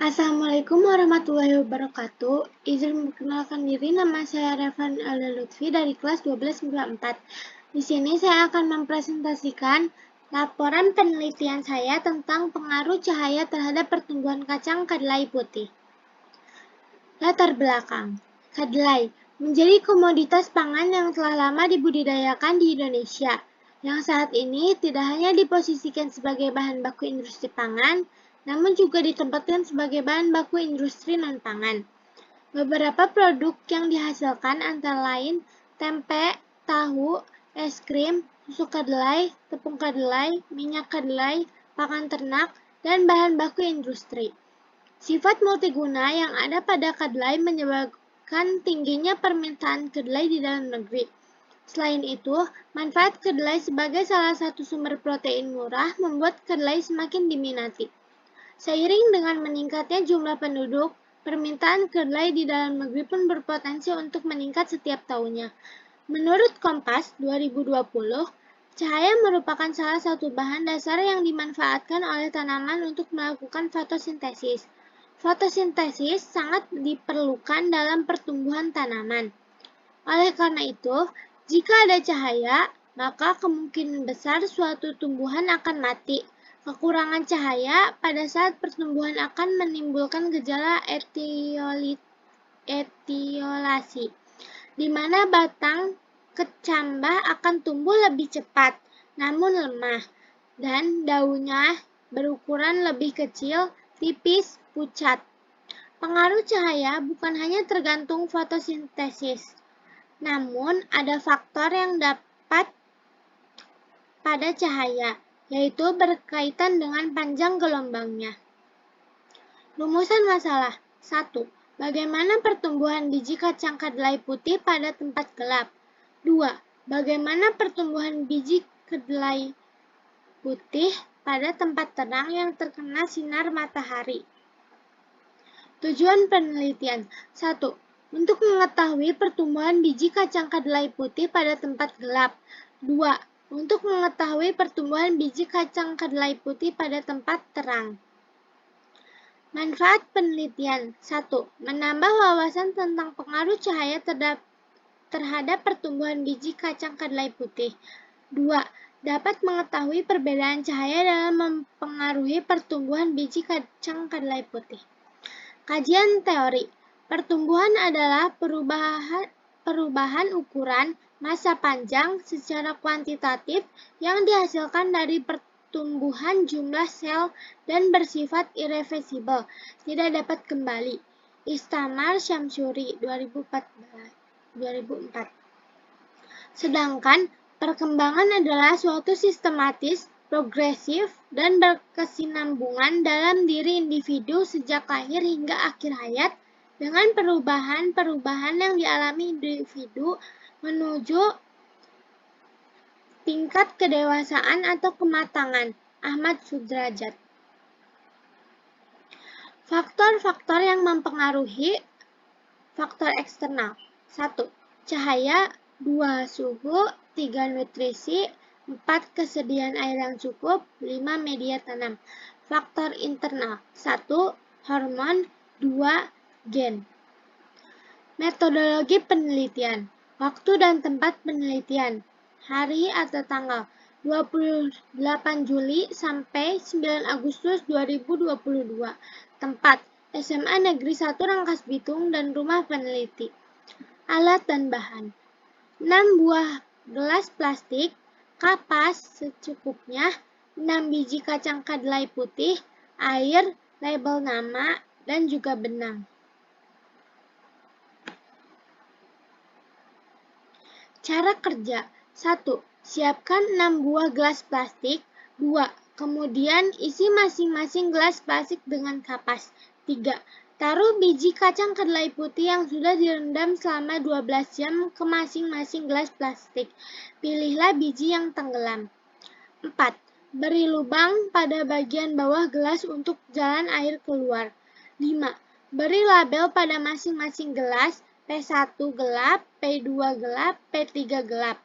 Assalamualaikum warahmatullahi wabarakatuh. Izin memperkenalkan diri, nama saya Revan Alda Lutfi dari kelas 1294. Di sini saya akan mempresentasikan laporan penelitian saya tentang pengaruh cahaya terhadap pertumbuhan kacang kedelai putih. Latar belakang. Kedelai menjadi komoditas pangan yang telah lama dibudidayakan di Indonesia, yang saat ini tidak hanya diposisikan sebagai bahan baku industri pangan, namun juga ditempatkan sebagai bahan baku industri non-pangan. Beberapa produk yang dihasilkan antara lain tempe, tahu, es krim, susu kedelai, tepung kedelai, minyak kedelai, pakan ternak, dan bahan baku industri. Sifat multiguna yang ada pada kedelai menyebabkan tingginya permintaan kedelai di dalam negeri. Selain itu, manfaat kedelai sebagai salah satu sumber protein murah membuat kedelai semakin diminati. Seiring dengan meningkatnya jumlah penduduk, permintaan kedelai di dalam negeri pun berpotensi untuk meningkat setiap tahunnya. Menurut Kompas 2020, cahaya merupakan salah satu bahan dasar yang dimanfaatkan oleh tanaman untuk melakukan fotosintesis. Fotosintesis sangat diperlukan dalam pertumbuhan tanaman. Oleh karena itu, jika ada cahaya, maka kemungkinan besar suatu tumbuhan akan mati. Kekurangan cahaya pada saat pertumbuhan akan menimbulkan gejala etiolasi, di mana batang kecambah akan tumbuh lebih cepat, namun lemah, dan daunnya berukuran lebih kecil, tipis, pucat. Pengaruh cahaya bukan hanya tergantung fotosintesis, namun ada faktor yang dapat pada cahaya, yaitu berkaitan dengan panjang gelombangnya. Rumusan masalah 1. Bagaimana pertumbuhan biji kacang kedelai putih pada tempat gelap? 2. Bagaimana pertumbuhan biji kedelai putih pada tempat terang yang terkena sinar matahari? Tujuan penelitian 1. Untuk mengetahui pertumbuhan biji kacang kedelai putih pada tempat gelap. 2. Untuk mengetahui pertumbuhan biji kacang kedelai putih pada tempat terang. Manfaat penelitian 1. Menambah wawasan tentang pengaruh cahaya terhadap pertumbuhan biji kacang kedelai putih. 2. Dapat mengetahui perbedaan cahaya dalam mempengaruhi pertumbuhan biji kacang kedelai putih. Kajian teori. Pertumbuhan adalah perubahan ukuran masa panjang secara kuantitatif yang dihasilkan dari pertumbuhan jumlah sel dan bersifat irreversibel, tidak dapat kembali. Istamar Syamsuri 2004. Sedangkan perkembangan adalah suatu sistematis, progresif, dan berkesinambungan dalam diri individu sejak lahir hingga akhir hayat dengan perubahan-perubahan yang dialami individu menuju tingkat kedewasaan atau kematangan. Ahmad Sudrajat. Faktor-faktor yang mempengaruhi faktor eksternal. 1. Cahaya. 2. Suhu. 3. Nutrisi. 4. Kesediaan air yang cukup. 5. Media tanam. Faktor internal. 1. Hormon. 2. Gen. Metodologi penelitian. Waktu dan tempat penelitian. Hari atau tanggal 28 Juli sampai 9 Agustus 2022. Tempat SMA Negeri 1 Rangkas Bitung dan rumah peneliti. Alat dan bahan. 6 buah gelas plastik, kapas secukupnya, 6 biji kacang kedelai putih, air, label nama, dan juga benang. Cara kerja. 1. Siapkan 6 buah gelas plastik. 2. Kemudian isi masing-masing gelas plastik dengan kapas. 3. Taruh biji kacang kedelai putih yang sudah direndam selama 12 jam ke masing-masing gelas plastik. Pilihlah biji yang tenggelam. 4. Beri lubang pada bagian bawah gelas untuk jalan air keluar. 5. Beri label pada masing-masing gelas. P1 gelap, P2 gelap, P3 gelap.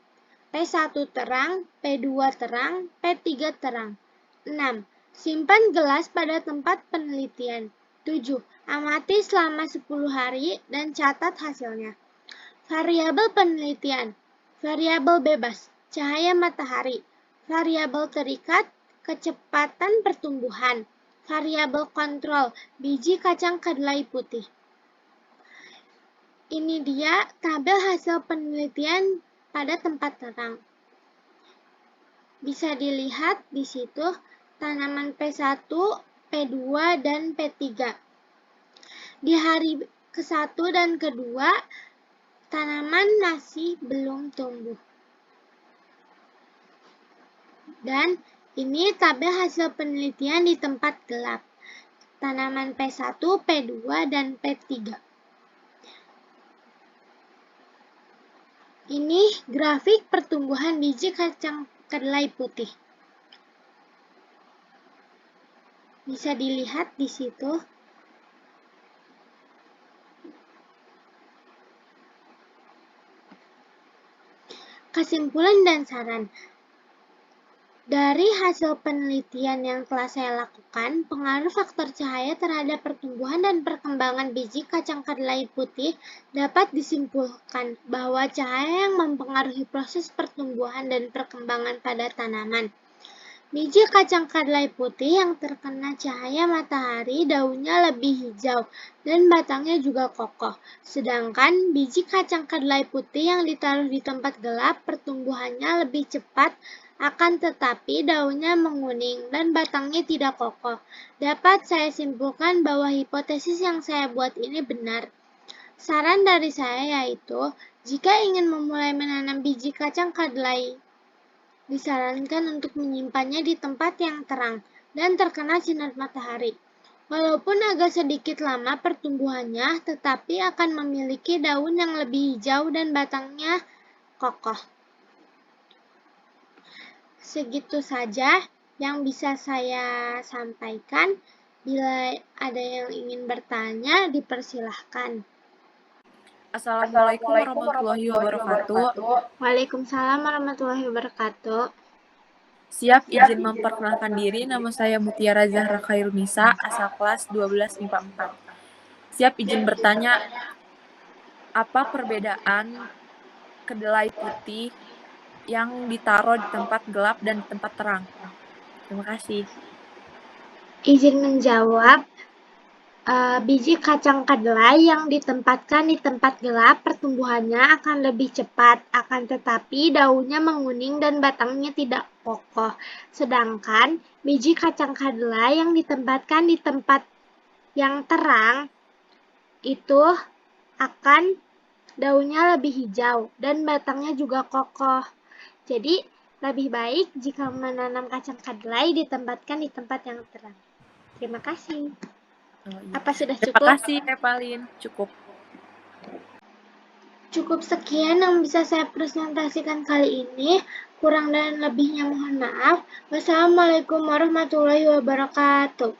P1 terang, P2 terang, P3 terang. 6. Simpan gelas pada tempat penelitian. 7. Amati selama 10 hari dan catat hasilnya. Variabel penelitian. Variabel bebas, cahaya matahari. Variabel terikat, kecepatan pertumbuhan. Variabel kontrol, biji kacang kedelai putih. Ini dia tabel hasil penelitian pada tempat terang. Bisa dilihat di situ tanaman P1, P2, dan P3. Di hari ke-1 dan kedua, tanaman masih belum tumbuh. Dan ini tabel hasil penelitian di tempat gelap. Tanaman P1, P2, dan P3. Ini grafik pertumbuhan biji kacang kedelai putih. Bisa dilihat di situ. Kesimpulan dan saran. Dari hasil penelitian yang telah saya lakukan, pengaruh faktor cahaya terhadap pertumbuhan dan perkembangan biji kacang kedelai putih dapat disimpulkan bahwa cahaya yang mempengaruhi proses pertumbuhan dan perkembangan pada tanaman. Biji kacang kedelai putih yang terkena cahaya matahari daunnya lebih hijau dan batangnya juga kokoh. Sedangkan biji kacang kedelai putih yang ditaruh di tempat gelap pertumbuhannya lebih cepat, akan tetapi daunnya menguning dan batangnya tidak kokoh. Dapat saya simpulkan bahwa hipotesis yang saya buat ini benar. Saran dari saya yaitu, jika ingin memulai menanam biji kacang kedelai, disarankan untuk menyimpannya di tempat yang terang dan terkena sinar matahari. Walaupun agak sedikit lama pertumbuhannya, tetapi akan memiliki daun yang lebih hijau dan batangnya kokoh. Segitu saja yang bisa saya sampaikan. Bila ada yang ingin bertanya, dipersilahkan. Assalamualaikum warahmatullahi wabarakatuh. Waalaikumsalam warahmatullahi wabarakatuh. Siap izin memperkenalkan diri, nama saya Mutiara Zahra Khairunisa, asal kelas 12 MIPA 4. Siap izin bertanya, apa perbedaan kedelai putih yang ditaruh di tempat gelap dan di tempat terang? Terima kasih. Izin menjawab, biji kacang kedelai yang ditempatkan di tempat gelap pertumbuhannya akan lebih cepat, akan tetapi daunnya menguning dan batangnya tidak kokoh. Sedangkan biji kacang kedelai yang ditempatkan di tempat yang terang itu akan daunnya lebih hijau dan batangnya juga kokoh. Jadi lebih baik jika menanam kacang kedelai ditempatkan di tempat yang terang. Terima kasih. Apa sudah cukup? Terima kasih, Repalin. Cukup. Cukup sekian yang bisa saya presentasikan kali ini. Kurang dan lebihnya mohon maaf. Wassalamualaikum warahmatullahi wabarakatuh.